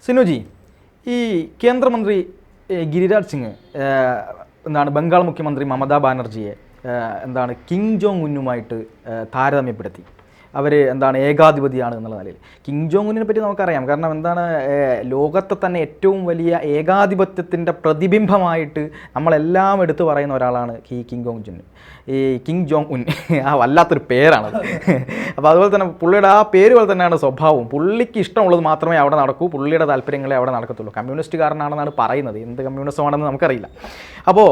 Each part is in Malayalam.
സിനുജി, ഈ കേന്ദ്രമന്ത്രി ഗിരിരാജ് സിംഗ് എന്താണ് ബംഗാൾ മുഖ്യമന്ത്രി മമതാ ബാനർജിയെ കിം ജോങ് ഉന്നുമായിട്ട് താരതമ്യപ്പെടുത്തി. അവർ ഏകാധിപതിയാണ് എന്നുള്ള നിലയിൽ. കിം ജോങ് ഉന്നിനെ പറ്റി നമുക്കറിയാം. കാരണം ലോകത്തെ തന്നെ ഏറ്റവും വലിയ ഏകാധിപത്യത്തിൻ്റെ പ്രതിബിംബമായിട്ട് നമ്മളെല്ലാം എടുത്തു പറയുന്ന ഒരാളാണ് ഈ കിം ജോങ് ഉൻ. വല്ലാത്തൊരു പേരാണത്. അപ്പോൾ അതുപോലെ തന്നെ പുള്ളിയുടെ ആ പേര് പോലെ തന്നെയാണ് സ്വഭാവവും. പുള്ളിക്ക് ഇഷ്ടമുള്ളത് മാത്രമേ അവിടെ നടക്കൂ, പുള്ളിയുടെ താല്പര്യങ്ങളെ അവിടെ നടക്കത്തുള്ളൂ. കമ്മ്യൂണിസ്റ്റുകാരനാണെന്നാണ് പറയുന്നത്. എന്ത് കമ്മ്യൂണിസമാണെന്ന് നമുക്കറിയില്ല. അപ്പോൾ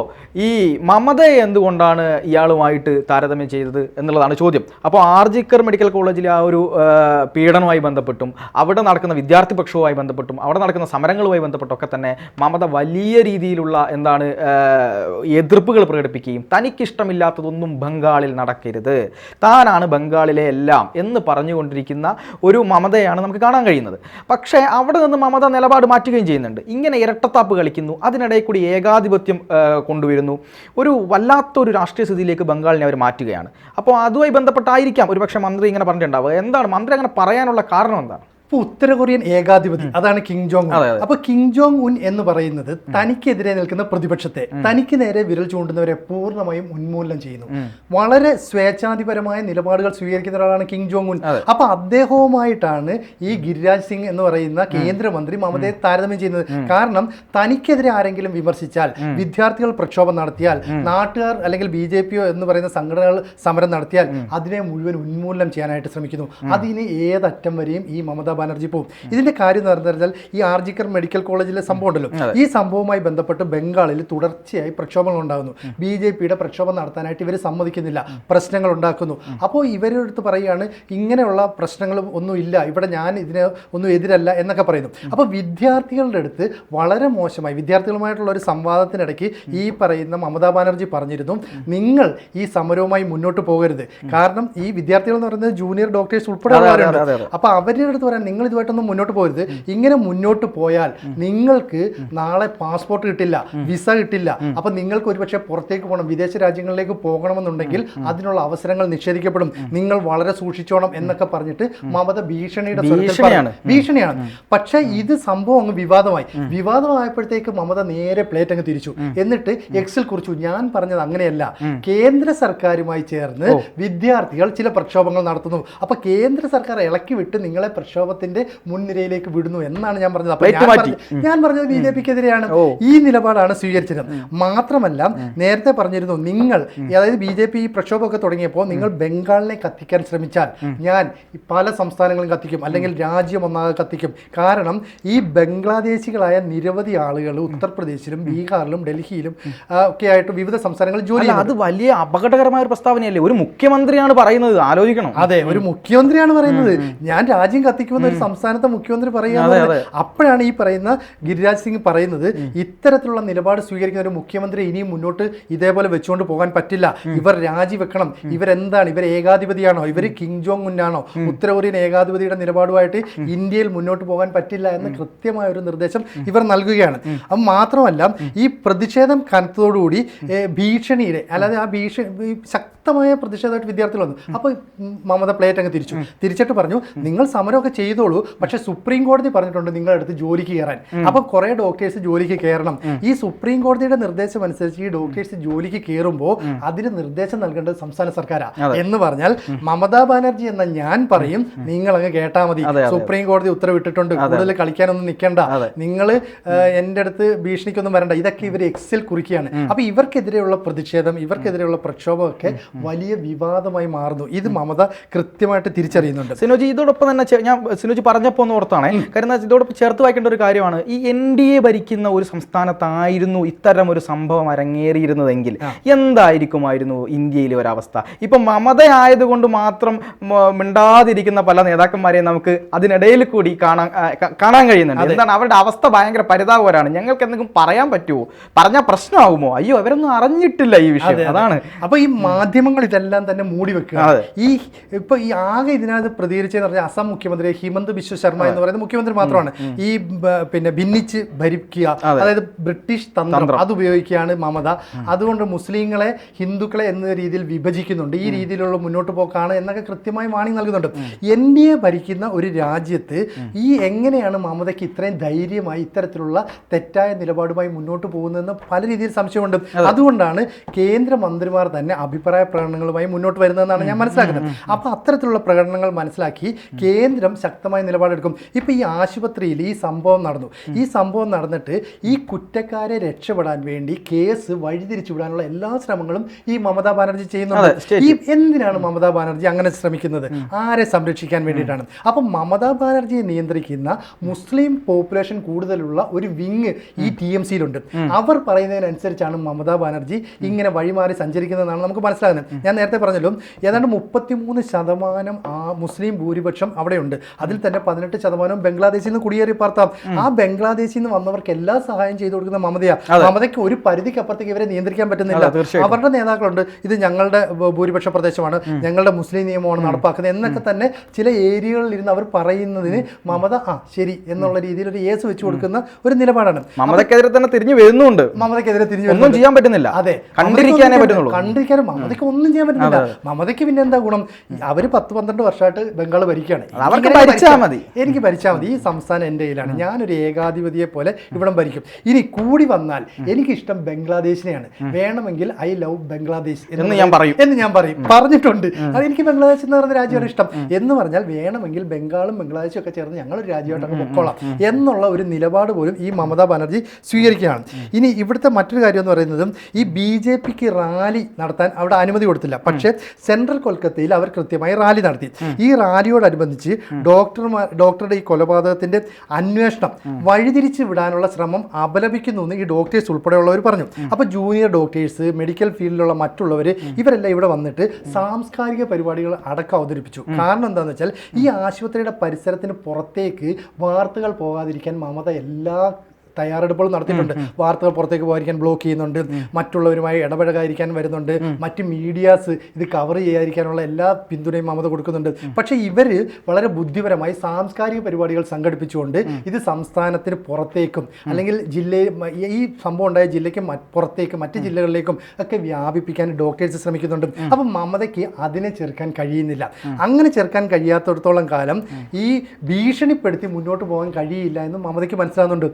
ഈ മമതയെ എന്തുകൊണ്ടാണ് ഇയാളുമായിട്ട് താരതമ്യം ചെയ്തത് എന്നുള്ളതാണ് ചോദ്യം. അപ്പോൾ ആർജിക്കർ മെഡിക്കൽ കോളേജിലെ ആ ഒരു പീഡനവുമായി ബന്ധപ്പെട്ടും അവിടെ നടക്കുന്ന വിദ്യാർത്ഥി പക്ഷവുമായി ബന്ധപ്പെട്ടും അവിടെ നടക്കുന്ന സമരങ്ങളുമായി ബന്ധപ്പെട്ടൊക്കെ തന്നെ മമത വലിയ രീതിയിലുള്ള എതിർപ്പുകൾ പ്രകടിപ്പിക്കുകയും തനിക്കിഷ്ടമില്ലാത്തതൊന്നും ബംഗാളിൽ നടക്കരുത്, താനാണ് ബംഗാളിലെ എല്ലാം എന്ന് പറഞ്ഞുകൊണ്ടിരിക്കുന്ന ഒരു മമതയാണ് നമുക്ക് കാണാൻ കഴിയുന്നത്. പക്ഷേ അവിടെ നിന്ന് മമത നിലപാട് മാറ്റുകയും ചെയ്യുന്നുണ്ട്. ഇങ്ങനെ ഇരട്ടത്താപ്പ് കളിക്കുന്നു, അതിനിടയിൽ കൂടി ഏകാധിപത്യം കൊണ്ടുവരുന്നു. ഒരു വല്ലാത്തൊരു രാഷ്ട്രീയ സ്ഥിതിയിലേക്ക് ബംഗാളിനെ അവർ മാറ്റുകയാണ്. അപ്പോൾ അതുമായി ബന്ധപ്പെട്ടായിരിക്കാം ഒരുപക്ഷെ മന്ത്രി ഇങ്ങനെ പറഞ്ഞിട്ടുണ്ടാവുക. എന്താണ് മന്ത്രി അങ്ങനെ പറയാനുള്ള കാരണം എന്താണ്? ഉത്തര കൊറിയൻ ഏകാധിപതി അതാണ് കിം ജോങ് ഉൻ. അപ്പൊ കിം ജോങ് ഉൻ എന്ന് പറയുന്നത് തനിക്കെതിരെ നിൽക്കുന്ന പ്രതിപക്ഷത്തെ, തനിക്ക് നേരെ വിരൽ ചൂണ്ടുന്നവരെ പൂർണ്ണമായും ഉന്മൂലനം ചെയ്യുന്നു. വളരെ സ്വേച്ഛാധിപരമായ നിലപാടുകൾ സ്വീകരിക്കുന്ന ഒരാളാണ് കിം ജോങ് ഉൻ. അപ്പൊ അദ്ദേഹവുമായിട്ടാണ് ഈ ഗിരിരാജ് സിംഗ് എന്ന് പറയുന്ന കേന്ദ്രമന്ത്രി മമതയെ താരതമ്യം ചെയ്യുന്നത്. കാരണം തനിക്കെതിരെ ആരെങ്കിലും വിമർശിച്ചാൽ, വിദ്യാർത്ഥികൾ പ്രക്ഷോഭം നടത്തിയാൽ, നാട്ടുകാർ അല്ലെങ്കിൽ BJP എന്ന് പറയുന്ന സംഘടനകൾ സമരം നടത്തിയാൽ അതിനെ മുഴുവൻ ഉന്മൂലനം ചെയ്യാനായിട്ട് ശ്രമിക്കുന്നു. അതിന് ഏതറ്റം വരെയും ഈ മമതാ ബാനർജി പോകും. ഇതിന്റെ കാര്യം എന്ന് പറഞ്ഞാൽ ഈ ആർജിക്കർ മെഡിക്കൽ കോളേജിലെ സംഭവം ഉണ്ടല്ലോ, ഈ സംഭവവുമായി ബന്ധപ്പെട്ട് ബംഗാളിൽ തുടർച്ചയായി പ്രക്ഷോഭങ്ങൾ ഉണ്ടാകുന്നു. BJPയുടെ പ്രക്ഷോഭം നടത്താനായിട്ട് ഇവർ സമ്മതിക്കുന്നില്ല, പ്രശ്നങ്ങൾ ഉണ്ടാക്കുന്നു. അപ്പോൾ ഇവരുടെ അടുത്ത് പറയുകയാണ് ഇങ്ങനെയുള്ള പ്രശ്നങ്ങൾ ഒന്നും ഇല്ല, ഇവിടെ ഞാൻ ഇതിന് ഒന്നും എതിരല്ല എന്നൊക്കെ പറയുന്നു. അപ്പോൾ വിദ്യാർത്ഥികളുടെ അടുത്ത് വളരെ മോശമായി, വിദ്യാർത്ഥികളുമായിട്ടുള്ള ഒരു സംവാദത്തിനിടയ്ക്ക് ഈ പറയുന്ന മമതാ ബാനർജി പറഞ്ഞിരുന്നു, നിങ്ങൾ ഈ സമരവുമായി മുന്നോട്ട് പോകരുത്. കാരണം ഈ വിദ്യാർത്ഥികൾ എന്ന് പറയുന്നത് ജൂനിയർ ഡോക്ടേഴ്സ് ഉൾപ്പെടെയുള്ളവരാണ്. അപ്പോൾ അവരുടെ അടുത്ത് പറയാൻ നിങ്ങൾ ഇതുമായിട്ടൊന്നും മുന്നോട്ട് പോകരുത്. ഇങ്ങനെ മുന്നോട്ട് പോയാൽ നിങ്ങൾക്ക് നാളെ പാസ്പോർട്ട് കിട്ടില്ല, വിസ കിട്ടില്ല. അപ്പൊ നിങ്ങൾക്ക് ഒരുപക്ഷെ പുറത്തേക്ക് പോകണം, വിദേശ രാജ്യങ്ങളിലേക്ക് പോകണമെന്നുണ്ടെങ്കിൽ അതിനുള്ള അവസരങ്ങൾ നിഷേധിക്കപ്പെടും, നിങ്ങൾ വളരെ സൂക്ഷിച്ചോണം എന്നൊക്കെ പറഞ്ഞിട്ട് മമത ഭീഷണിയാണ്. പക്ഷെ ഇത് സംഭവം അങ്ങ് വിവാദമായപ്പോഴത്തേക്ക് മമത നേരെ പ്ലേറ്റ് അങ്ങ് തിരിച്ചു. എന്നിട്ട് എക്സിൽ കുറിച്ചു, ഞാൻ പറഞ്ഞത് അങ്ങനെയല്ല, കേന്ദ്ര സർക്കാരുമായി ചേർന്ന് വിദ്യാർത്ഥികൾ ചില പ്രക്ഷോഭങ്ങൾ നടത്തുന്നു, അപ്പൊ കേന്ദ്ര സർക്കാർ ഇളക്കി വിട്ട് നിങ്ങളെ പ്രക്ഷോഭത്തിന്റെ മുൻനിരയിലേക്ക് വിടുന്നു എന്നാണ് ഞാൻ പറഞ്ഞത്. അപ്പൊ ഞാൻ പറഞ്ഞത് BJPക്കെതിരെയാണ്. ഈ നിലപാടാണ് സ്വീകരിച്ചത്. മാത്രമല്ല നേരത്തെ പറഞ്ഞിരുന്നു, നിങ്ങൾ അതായത് BJP ഈ പ്രക്ഷോഭമൊക്കെ തുടങ്ങിയപ്പോൾ നിങ്ങൾ ബംഗാളിനെ കത്തിക്കാൻ ശ്രമിച്ചാൽ ഞാൻ പല സംസ്ഥാനങ്ങളും കത്തിക്കും, അല്ലെങ്കിൽ രാജ്യം ഒന്നാകെ കത്തിക്കും. കാരണം ഈ ബംഗ്ലാദേശികളായ നിരവധി ആളുകൾ ഉത്തർപ്രദേശിലും ബീഹാറിലും ഡൽഹിയിലും ഒക്കെ ആയിട്ട് വിവിധ സംസ്ഥാനങ്ങളിൽ ജോലി. അത് വലിയ അപകടകരമായ ഒരു പ്രസ്താവനയല്ലേ? ഒരു മുഖ്യമന്ത്രിയാണ് പറയുന്നത്, ആലോചിക്കണം. അതെ, ഒരു മുഖ്യമന്ത്രിയാണ് പറയുന്നത്, ഞാൻ രാജ്യം കത്തിക്കുമെന്ന് ഒരു സംസ്ഥാനത്തെ മുഖ്യമന്ത്രി പറയുക. അപ്പോഴാണ് ഈ പറയുന്ന ഗിരിരാജ് സിംഗ് പറയുന്നത്, ഇത്തരത്തിലുള്ള നിലപാട് സ്വീകരിക്കുന്ന ഒരു മുഖ്യമന്ത്രി ഇനിയും മുന്നോട്ട് ഇതേപോലെ വെച്ചുകൊണ്ട് പോകാൻ പറ്റില്ല, ഇവർ രാജിവെക്കണം, ഇവരെന്താണ്, ഇവർ ഏകാധിപതിയാണോ, ഇവർ കിം ജോങ് ഉന്നാണോ, ഉത്തര കൊറിയൻ ഏകാധിപതിയുടെ നിലപാടുമായിട്ട് ഇന്ത്യയിൽ മുന്നോട്ട് പോകാൻ പറ്റില്ല എന്ന് കൃത്യമായ ഒരു നിർദ്ദേശം ഇവർ നൽകുകയാണ്. അത് മാത്രമല്ല ഈ പ്രതിഷേധം കനത്തോടുകൂടി ഭീഷണിയുടെ, അല്ലാതെ ആ ശക്തമായ പ്രതിഷേധമായിട്ട് വിദ്യാർത്ഥികൾ വന്നു. അപ്പോൾ മമത പ്ലേറ്റ് അങ്ങ് തിരിച്ചിട്ട് പറഞ്ഞു, നിങ്ങൾ സമരമൊക്കെ ചെയ്തോളൂ, പക്ഷെ സുപ്രീം കോടതി പറഞ്ഞിട്ടുണ്ട് നിങ്ങളുടെ അടുത്ത് ജോലിക്ക് കയറാൻ. അപ്പൊ കുറെ ഡോക്ടേഴ്സ് ജോലിക്ക് കയറണം. ഈ സുപ്രീം കോടതിയുടെ നിർദ്ദേശം അനുസരിച്ച് ഈ ഡോക്ടേഴ്സ് ജോലിക്ക് കയറുമ്പോൾ അതിന് നിർദ്ദേശം നൽകേണ്ടത് സംസ്ഥാന സർക്കാരാണ് എന്ന് പറഞ്ഞാൽ മമതാ ബാനർജി എന്ന ഞാൻ പറയും, നിങ്ങൾ അങ്ങ് കേട്ടാ മതി, സുപ്രീം കോടതി ഉത്തരവിട്ടിട്ടുണ്ട്, കൂടുതൽ കളിക്കാനൊന്നും നിൽക്കണ്ട, നിങ്ങൾ എൻ്റെ അടുത്ത് ഭീഷണിക്കൊന്നും വരണ്ട. ഇതൊക്കെ ഇവർ എക്സിൽ കുറിക്കുകയാണ്. അപ്പൊ ഇവർക്കെതിരെയുള്ള പ്രതിഷേധം, ഇവർക്കെതിരെയുള്ള പ്രക്ഷോഭമൊക്കെ വലിയ വിവാദമായി മാറുന്നു. ഇത് മമത കൃത്യമായിട്ട് തിരിച്ചറിയുന്നുണ്ട്. സിനോജി, ഇതോടൊപ്പം തന്നെ ഞാൻ സിനോജി പറഞ്ഞപ്പോൾ ഒന്ന് ഓർത്താണ്. കാരണം ഇതോടൊപ്പം ചേർത്ത് വായിക്കേണ്ട ഒരു കാര്യമാണ്, ഈ NDA ഭരിക്കുന്ന ഒരു സംസ്ഥാനത്തായിരുന്നു ഇത്തരം ഒരു സംഭവം അരങ്ങേറിയിരുന്നതെങ്കിൽ എന്തായിരിക്കുമായിരുന്നു ഇന്ത്യയിലെ ഒരവസ്ഥ? ഇപ്പം മമതയായതുകൊണ്ട് മാത്രം മിണ്ടാതിരിക്കുന്ന പല നേതാക്കന്മാരെയും നമുക്ക് അതിനിടയിൽ കൂടി കാണാൻ കഴിയുന്നുണ്ട്. എന്താണ് അവരുടെ അവസ്ഥ? ഭയങ്കര പരിതാപകരമാണ്. ഞങ്ങൾക്ക് എന്തെങ്കിലും പറയാൻ പറ്റുമോ? പറഞ്ഞാൽ പ്രശ്നമാകുമോ? അയ്യോ, അവരൊന്നും അറിഞ്ഞിട്ടില്ല ഈ വിഷയം. അതാണ്. അപ്പൊ ഈ മാധ്യമ മാധ്യമങ്ങൾ ഇതെല്ലാം തന്നെ മൂടി വെക്കുക. ഇപ്പൊ ഈ ആകെ ഇതിനകത്ത് പ്രതികരിച്ചെന്ന് പറഞ്ഞാൽ അസം മുഖ്യമന്ത്രി ഹിമന്ത് ബിശ്വ ശർമ്മ എന്ന് പറയുന്ന മുഖ്യമന്ത്രി മാത്രമാണ് ഈ പിന്നെ ഭിന്നിച്ച് ഭരിക്കുക, അതായത് ബ്രിട്ടീഷ് തന്ത്രം അത് ഉപയോഗിക്കുകയാണ് മമത. അതുകൊണ്ട് മുസ്ലിങ്ങളെ ഹിന്ദുക്കളെ എന്ന രീതിയിൽ വിഭജിക്കുന്നുണ്ട്, ഈ രീതിയിലുള്ള മുന്നോട്ട് പോക്കാണ് എന്നൊക്കെ കൃത്യമായി വാണിംഗ് നൽകുന്നുണ്ട്. NDA ഭരിക്കുന്ന ഒരു രാജ്യത്ത് ഈ എങ്ങനെയാണ് മമതയ്ക്ക് ഇത്രയും ധൈര്യമായി ഇത്തരത്തിലുള്ള തെറ്റായ നിലപാടുമായി മുന്നോട്ട് പോകുന്നതെന്ന് പല രീതിയിൽ സംശയമുണ്ട്. അതുകൊണ്ടാണ് കേന്ദ്രമന്ത്രിമാർ തന്നെ അഭിപ്രായ പ്രകടനങ്ങളുമായി മുന്നോട്ട് വരുന്നതെന്നാണ് ഞാൻ മനസ്സിലാക്കുന്നത്. അപ്പോൾ അത്തരത്തിലുള്ള പ്രകടനങ്ങൾ മനസ്സിലാക്കി കേന്ദ്രം ശക്തമായ നിലപാടെടുക്കും. ഇപ്പോൾ ഈ ആശുപത്രിയിൽ ഈ സംഭവം നടന്നിട്ട് ഈ കുറ്റക്കാരെ രക്ഷപ്പെടാൻ വേണ്ടി കേസ് വഴിതിരിച്ചു വിടാനുള്ള എല്ലാ ശ്രമങ്ങളും ഈ മമതാ ബാനർജി ചെയ്യുന്നുണ്ട്. ഈ എന്തിനാണ് മമതാ ബാനർജി അങ്ങനെ ശ്രമിക്കുന്നത്? ആരെ സംരക്ഷിക്കാൻ വേണ്ടിയിട്ടാണ്? അപ്പം മമതാ ബാനർജിയെ നിയന്ത്രിക്കുന്ന മുസ്ലിം പോപ്പുലേഷൻ കൂടുതലുള്ള ഒരു വിങ് ഈ TMCയിലുണ്ട്. അവർ പറയുന്നതിനനുസരിച്ചാണ് മമതാ ബാനർജി ഇങ്ങനെ വഴിമാറി സഞ്ചരിക്കുന്നതെന്നാണ് നമുക്ക് മനസ്സിലാകുന്നത്. ഞാൻ നേരത്തെ പറഞ്ഞല്ലോ, ഏതാണ്ട് 33% ആ മുസ്ലിം ഭൂരിപക്ഷം അവിടെയുണ്ട്. അതിൽ തന്നെ 18% ബംഗ്ലാദേശിൽ നിന്ന് കുടിയേറി പാർത്താം. ആ ബംഗ്ലാദേശിൽ നിന്ന് വന്നവർക്ക് എല്ലാ സഹായം ചെയ്തു കൊടുക്കുന്ന മമതയ്ക്ക് ഒരു പരിധിക്കപ്പുറത്തേക്ക് ഇവരെ നിയന്ത്രിക്കാൻ പറ്റുന്നില്ല. അവരുടെ നേതാക്കളുണ്ട്, ഇത് ഞങ്ങളുടെ ഭൂരിപക്ഷ പ്രദേശമാണ്, ഞങ്ങളുടെ മുസ്ലിം നിയമമാണ് നടപ്പാക്കുന്നത് എന്നൊക്കെ തന്നെ ചില ഏരിയകളിൽ ഇരുന്ന് അവർ പറയുന്നതിന് മമത ശരി എന്നുള്ള രീതിയിൽ ഒരു ഏസ് വെച്ച് കൊടുക്കുന്ന ഒരു നിലപാടാണ്. മമതയ്ക്കെതിരെ തന്നെ തിരിഞ്ഞു വരുന്നുണ്ട്. മമതയ്ക്കെതിരെ ഒന്നും ചെയ്യാൻ പറ്റുന്നില്ല. അതെ, കണ്ടിരിക്കാനേ പറ്റുന്നുള്ളൂ. കണ്ടിരിക്കാനും മമതയ്ക്ക് ഒന്നും ചെയ്യാൻ പറ്റുന്നില്ല. മമതയ്ക്ക് പിന്നെ എന്താ ഗുണം? അവര് 10-12 വർഷമായിട്ട് ബംഗാൾ ഭരിക്കുകയാണ്. എനിക്ക് ഭരിച്ചാൽ മതി, ഈ സംസ്ഥാനം എൻ്റെ കയ്യിലാണ്, ഞാനൊരു ഏകാധിപതിയെ പോലെ ഇവിടം ഭരിക്കും. ഇനി കൂടി വന്നാൽ എനിക്കിഷ്ടം ബംഗ്ലാദേശിനെയാണ്, വേണമെങ്കിൽ ഐ ലവ് ബംഗ്ലാദേശ് എന്ന് ഞാൻ പറയും. പറഞ്ഞിട്ടുണ്ട്, അത് എനിക്ക് ബംഗ്ലാദേശ് എന്ന് പറയുന്ന രാജ്യമാണ് ഇഷ്ടം എന്ന് പറഞ്ഞാൽ വേണമെങ്കിൽ ബംഗാളും ബംഗ്ലാദേശും ഒക്കെ ചേർന്ന് ഞങ്ങളൊരു രാജ്യമായിട്ടൊക്കെ പൊക്കോളാം എന്നുള്ള ഒരു നിലപാട് പോലും ഈ മമതാ ബാനർജി സ്വീകരിക്കുകയാണ്. ഇനി ഇവിടുത്തെ മറ്റൊരു കാര്യം എന്ന് പറയുന്നതും ഈ BJPക്ക് റാലി നടത്താൻ അവിടെ അനുമതി കൊടുത്തില്ല. പക്ഷേ സെൻട്രൽ കൊൽക്കത്തയിൽ അവർ കൃത്യമായി റാലി നടത്തി. ഈ റാലിയോടനുബന്ധിച്ച് ഡോക്ടറുടെ ഈ കൊലപാതകത്തിന്റെ അന്വേഷണം വഴിതിരിച്ച് വിടാനുള്ള ശ്രമം അപലപിക്കുന്നു എന്ന് ഈ ഡോക്ടേഴ്സ് ഉൾപ്പെടെയുള്ളവർ പറഞ്ഞു. അപ്പോൾ ജൂനിയർ ഡോക്ടേഴ്സ്, മെഡിക്കൽ ഫീൽഡിലുള്ള മറ്റുള്ളവർ ഇവരെല്ലാം ഇവിടെ വന്നിട്ട് സാംസ്കാരിക പരിപാടികൾ അടക്കം അവതരിപ്പിച്ചു. കാരണം എന്താണെന്ന് വെച്ചാൽ ഈ ആശുപത്രിയുടെ പരിസരത്തിന് പുറത്തേക്ക് വാർത്തകൾ പോകാതിരിക്കാൻ മമത എല്ലാ തയ്യാറെടുപ്പുകൾ നടത്തിയിട്ടുണ്ട്. വാർത്തകൾ പുറത്തേക്ക് പോകാതിരിക്കാൻ ബ്ലോക്ക് ചെയ്യുന്നുണ്ട്, മറ്റുള്ളവരുമായി ഇടപഴകാതിരിക്കാൻ വരുന്നുണ്ട്, മറ്റ് മീഡിയാസ് ഇത് കവർ ചെയ്യാതിരിക്കാനുള്ള എല്ലാ പിന്തുണയും മമത കൊടുക്കുന്നുണ്ട്. പക്ഷേ ഇവർ വളരെ ബുദ്ധിപരമായി സാംസ്കാരിക പരിപാടികൾ സംഘടിപ്പിച്ചുകൊണ്ട് ഇത് സംസ്ഥാനത്തിന് പുറത്തേക്കും അല്ലെങ്കിൽ ഈ സംഭവം ഉണ്ടായ ജില്ലയ്ക്ക് പുറത്തേക്കും മറ്റ് ജില്ലകളിലേക്കും ഒക്കെ വ്യാപിപ്പിക്കാൻ ഡോക്ടേഴ്സ് ശ്രമിക്കുന്നുണ്ട്. അപ്പം മമതയ്ക്ക് അതിനെ ചെറുക്കാൻ കഴിയുന്നില്ല. അങ്ങനെ ചെറുക്കാൻ കഴിയാത്തിടത്തോളം കാലം ഈ ഭീഷണിപ്പെടുത്തി മുന്നോട്ട് പോകാൻ കഴിയില്ല എന്ന് മമതയ്ക്ക് മനസ്സിലാകുന്നുണ്ട്.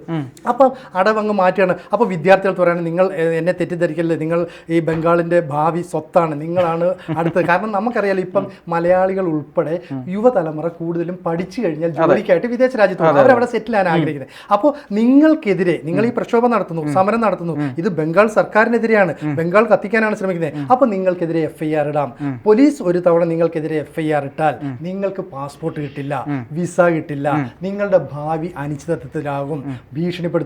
അപ്പം അടവങ്ങ് മാറ്റുകയാണ്. അപ്പോൾ വിദ്യാർത്ഥികൾ പറയുകയാണ്, നിങ്ങൾ എന്നെ തെറ്റിദ്ധരിക്കല്ലേ, നിങ്ങൾ ഈ ബംഗാളിൻ്റെ ഭാവി സ്വത്താണ്, നിങ്ങളാണ് അടുത്തത്. കാരണം നമുക്കറിയാലോ, ഇപ്പം മലയാളികൾ ഉൾപ്പെടെ യുവതലമുറ കൂടുതലും പഠിച്ചു കഴിഞ്ഞാൽ ജോലിക്കായിട്ട് വിദേശ രാജ്യത്ത് പോകും, അവരവിടെ സെറ്റിൽ ആകാൻ ആഗ്രഹിക്കുന്നത്. അപ്പോൾ നിങ്ങൾക്കെതിരെ നിങ്ങൾ ഈ പ്രക്ഷോഭം നടത്തുന്നു, സമരം നടത്തുന്നു, ഇത് ബംഗാൾ സർക്കാരിനെതിരെയാണ്, ബംഗാൾ കത്തിക്കാനാണ് ശ്രമിക്കുന്നത്. അപ്പോൾ നിങ്ങൾക്കെതിരെ FIR ഇടാം. പോലീസ് ഒരു തവണ നിങ്ങൾക്കെതിരെ FIR ഇട്ടാൽ നിങ്ങൾക്ക് പാസ്പോർട്ട് കിട്ടില്ല, വിസ കിട്ടില്ല, നിങ്ങളുടെ ഭാവി അനിശ്ചിതത്വത്തിലാകും, ഭീഷണിപ്പെടുത്തുകയാണ്.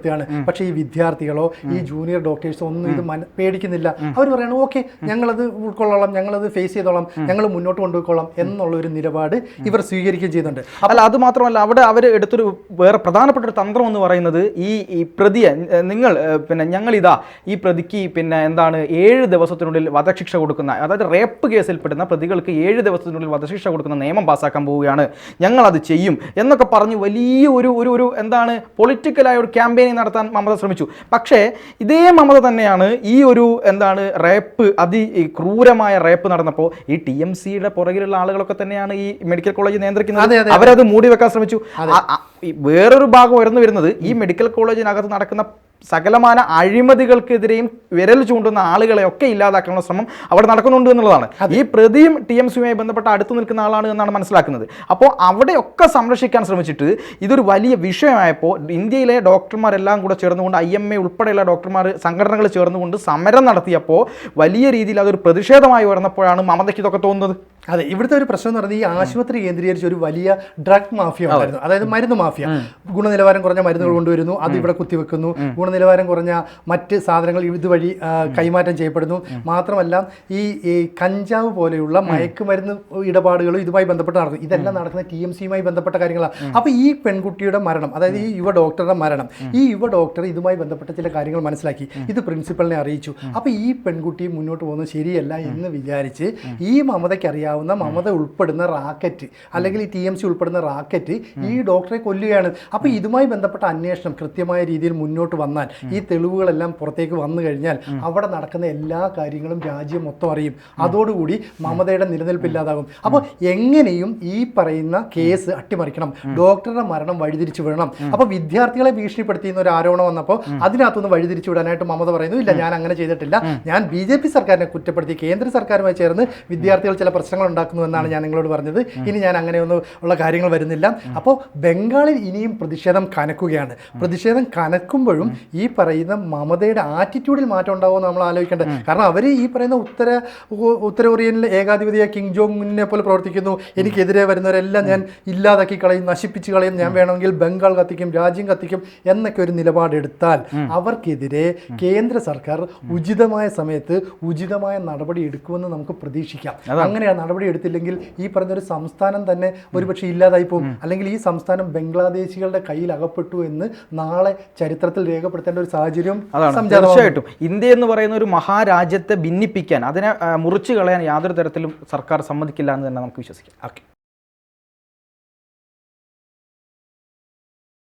പക്ഷേ ഈ വിദ്യാർത്ഥികളോ ഈ ജൂനിയർ ഡോക്ടേഴ്സോ ഒന്നും ഇത് പേടിക്കുന്നില്ല. അവർ പറയണം, ഓക്കെ ഞങ്ങളത് ഉൾക്കൊള്ളാം, ഞങ്ങളത് ഫേസ് ചെയ്തോളാം, ഞങ്ങൾ മുന്നോട്ട് കൊണ്ടുപോയിക്കോളാം എന്നുള്ള ഒരു നിലപാട് ഇവർ സ്വീകരിക്കുകയും ചെയ്യുന്നുണ്ട്. അല്ല, അത് മാത്രമല്ല, അവിടെ അവർ എടുത്തൊരു വേറെ പ്രധാനപ്പെട്ട ഒരു തന്ത്രം എന്ന് പറയുന്നത് ഈ പ്രതിയെ ഞങ്ങളിതാ ഈ പ്രതിക്ക് 7 ദിവസത്തിനുള്ളിൽ വധശിക്ഷ കൊടുക്കുന്ന, അതായത് റേപ്പ് കേസിൽപ്പെടുന്ന പ്രതികൾക്ക് 7 ദിവസത്തിനുള്ളിൽ വധശിക്ഷ കൊടുക്കുന്ന നിയമം പാസ്സാക്കാൻ പോവുകയാണ്, ഞങ്ങളത് ചെയ്യും എന്നൊക്കെ പറഞ്ഞ് വലിയ ഒരു പൊളിറ്റിക്കലായ ഒരു ക്യാമ്പയിനിങ് നടത്താൻ മമത ശ്രമിച്ചു. പക്ഷേ ഇതേ മമത തന്നെയാണ് ഈ ഒരു റേപ്പ്, ക്രൂരമായ റേപ്പ് നടന്നപ്പോൾ ഈ TMCയുടെ പുറകിലുള്ള ആളുകളൊക്കെ തന്നെയാണ് ഈ മെഡിക്കൽ കോളേജ് നിയന്ത്രിക്കുന്നത്. അവരത് മൂടി വെക്കാൻ ശ്രമിച്ചു. വേറൊരു ഭാഗം ഉയർന്നു വരുന്നത് ഈ മെഡിക്കൽ കോളേജിനകത്ത് നടക്കുന്ന സകലമാന അഴിമതികൾക്കെതിരെയും വിരൽ ചൂണ്ടുന്ന ആളുകളെ ഒക്കെ ഇല്ലാതാക്കാനുള്ള ശ്രമം അവിടെ നടക്കുന്നുണ്ട് എന്നുള്ളതാണ്. ഈ പ്രതിയും TMCയുമായി ബന്ധപ്പെട്ട അടുത്ത് നിൽക്കുന്ന ആളാണ് എന്നാണ് മനസ്സിലാക്കുന്നത്. അപ്പോൾ അവിടെയൊക്കെ സംരക്ഷിക്കാൻ ശ്രമിച്ചിട്ട് ഇതൊരു വലിയ വിഷയമായപ്പോൾ ഇന്ത്യയിലെ ഡോക്ടർമാരെല്ലാം കൂടെ ചേർന്നുകൊണ്ട് IMA ഉൾപ്പെടെയുള്ള സംഘടനകൾ ചേർന്നുകൊണ്ട് സമരം നടത്തിയപ്പോൾ വലിയ രീതിയിൽ അതൊരു പ്രതിഷേധമായി ഉയർന്നപ്പോഴാണ് മമതയ്ക്ക് ഇതൊക്കെ തോന്നുന്നത്. അതെ, ഇവിടുത്തെ ഒരു പ്രശ്നം എന്ന് പറയുന്നത് ഈ ആശുപത്രി കേന്ദ്രീകരിച്ച് ഒരു വലിയ ഡ്രഗ് മാഫിയ ഉണ്ടായിരുന്നു. അതായത് മരുന്ന് മാഫിയ. ഗുണനിലവാരം കുറഞ്ഞ മരുന്നുകൾ കൊണ്ടുവരുന്നു, അത് ഇവിടെ കുത്തിവെക്കുന്നു, ഗുണനിലവാരം കുറഞ്ഞ മറ്റ് സാധനങ്ങൾ ഇതുവഴി കൈമാറ്റം ചെയ്യപ്പെടുന്നു. മാത്രമല്ല ഈ കഞ്ചാവ് പോലെയുള്ള മയക്കുമരുന്ന് ഇടപാടുകളും ഇതുമായി ബന്ധപ്പെട്ട് നടക്കും. ഇതെല്ലാം നടക്കുന്ന TMCയുമായി ബന്ധപ്പെട്ട കാര്യങ്ങളാണ്. അപ്പോൾ ഈ പെൺകുട്ടിയുടെ മരണം, അതായത് ഈ യുവ ഡോക്ടറുടെ മരണം, ഈ യുവ ഡോക്ടർ ഇതുമായി ബന്ധപ്പെട്ട ചില കാര്യങ്ങൾ മനസ്സിലാക്കി, ഇത് പ്രിൻസിപ്പലിനെ അറിയിച്ചു. അപ്പോൾ ഈ പെൺകുട്ടി മുന്നോട്ട് പോകുന്നത് ശരിയല്ല എന്ന് വിചാരിച്ച് ഈ മമതയ്ക്ക് അറിയാവുന്ന, മമത ഉൾപ്പെടുന്ന റാക്കറ്റ് അല്ലെങ്കിൽ ഈ TMC ഉൾപ്പെടുന്ന റാക്കറ്റ് ഈ ഡോക്ടറെ കൊല്ലുകയാണ്. അപ്പോൾ ഇതുമായി ബന്ധപ്പെട്ട അന്വേഷണം കൃത്യമായ രീതിയിൽ മുന്നോട്ട് വന്നാൽ, ഈ തെളിവുകളെല്ലാം പുറത്തേക്ക് വന്നു കഴിഞ്ഞാൽ അവിടെ നടക്കുന്ന എല്ലാ കാര്യങ്ങളും രാജ്യം മൊത്തം അറിയും. അതോടുകൂടി മമതയുടെ നിലനിൽപ്പില്ലാതാകും. അപ്പോൾ എങ്ങനെയും ഈ പറയുന്ന കേസ് അട്ടിമറിക്കണം, ഡോക്ടറുടെ മരണം വഴിതിരിച്ചു വിടണം. അപ്പോൾ വിദ്യാർത്ഥികളെ ഭീഷണിപ്പെടുത്തിയുന്ന ഒരു ആരോപണം വന്നപ്പോൾ അതിനകത്തുനിന്ന് വഴിതിരിച്ചു വിടാനായിട്ട് മമത പറയുന്നു, ഇല്ല ഞാൻ അങ്ങനെ ചെയ്തിട്ടില്ല, ഞാൻ BJP സർക്കാരിനെ കുറ്റപ്പെടുത്തി കേന്ദ്ര സർക്കാരുമായി ചേർന്ന് വിദ്യാർത്ഥികൾ ചില പ്രശ്നങ്ങൾ ഉണ്ടാക്കുന്നു എന്നാണ് ഞാൻ നിങ്ങളോട് പറഞ്ഞത്. ഇനി ഞാൻ അങ്ങനെയൊന്നും ഉള്ള കാര്യങ്ങൾ വരുന്നില്ല. അപ്പോൾ ബംഗാളിൽ ഇനിയും പ്രതിഷേധം കനക്കുകയാണ്. പ്രതിഷേധം കനക്കുമ്പോഴും ഈ പറയുന്ന മമതയുടെ ആറ്റിറ്റ്യൂഡിൽ മാറ്റം ഉണ്ടാവുമെന്ന് നമ്മൾ ആലോചിക്കേണ്ടത്. കാരണം അവർ ഈ പറയുന്ന ഉത്തര കൊറിയനിലെ ഏകാധിപതിയായ കിം ജോങ് ഉന്നിനെ പോലെ പ്രവർത്തിക്കുന്നു. എനിക്കെതിരെ വരുന്നവരെല്ലാം ഞാൻ ഇല്ലാതാക്കി കളയും, നശിപ്പിച്ച് കളയും, ഞാൻ വേണമെങ്കിൽ ബംഗാൾ കത്തിക്കും, രാജ്യം കത്തിക്കും എന്നൊക്കെ ഒരു നിലപാടെടുത്താൽ അവർക്കെതിരെ കേന്ദ്ര സർക്കാർ ഉചിതമായ സമയത്ത് ഉചിതമായ നടപടി എടുക്കുമെന്ന് നമുക്ക് പ്രതീക്ഷിക്കാം. അങ്ങനെ ആ നടപടി എടുത്തില്ലെങ്കിൽ ഈ പറഞ്ഞൊരു സംസ്ഥാനം തന്നെ ഒരുപക്ഷെ ഇല്ലാതായി പോകും. അല്ലെങ്കിൽ ഈ സംസ്ഥാനം ബംഗ്ലാദേശികളുടെ കയ്യിൽ അകപ്പെട്ടു എന്ന് നാളെ ചരിത്രത്തിൽ രേഖപ്പെടുത്തേണ്ട ഒരു സാഹചര്യം തീർച്ചയായിട്ടും. ഇന്ത്യ എന്ന് പറയുന്ന ഒരു മഹാരാജ്യത്തെ ഭിന്നിപ്പിക്കാൻ, അതിനെ മുറിച്ചു കളയാൻ യാതൊരു തരത്തിലും സർക്കാർ സമ്മതിക്കില്ല എന്ന് തന്നെ നമുക്ക് വിശ്വസിക്കാം. ഓക്കെ.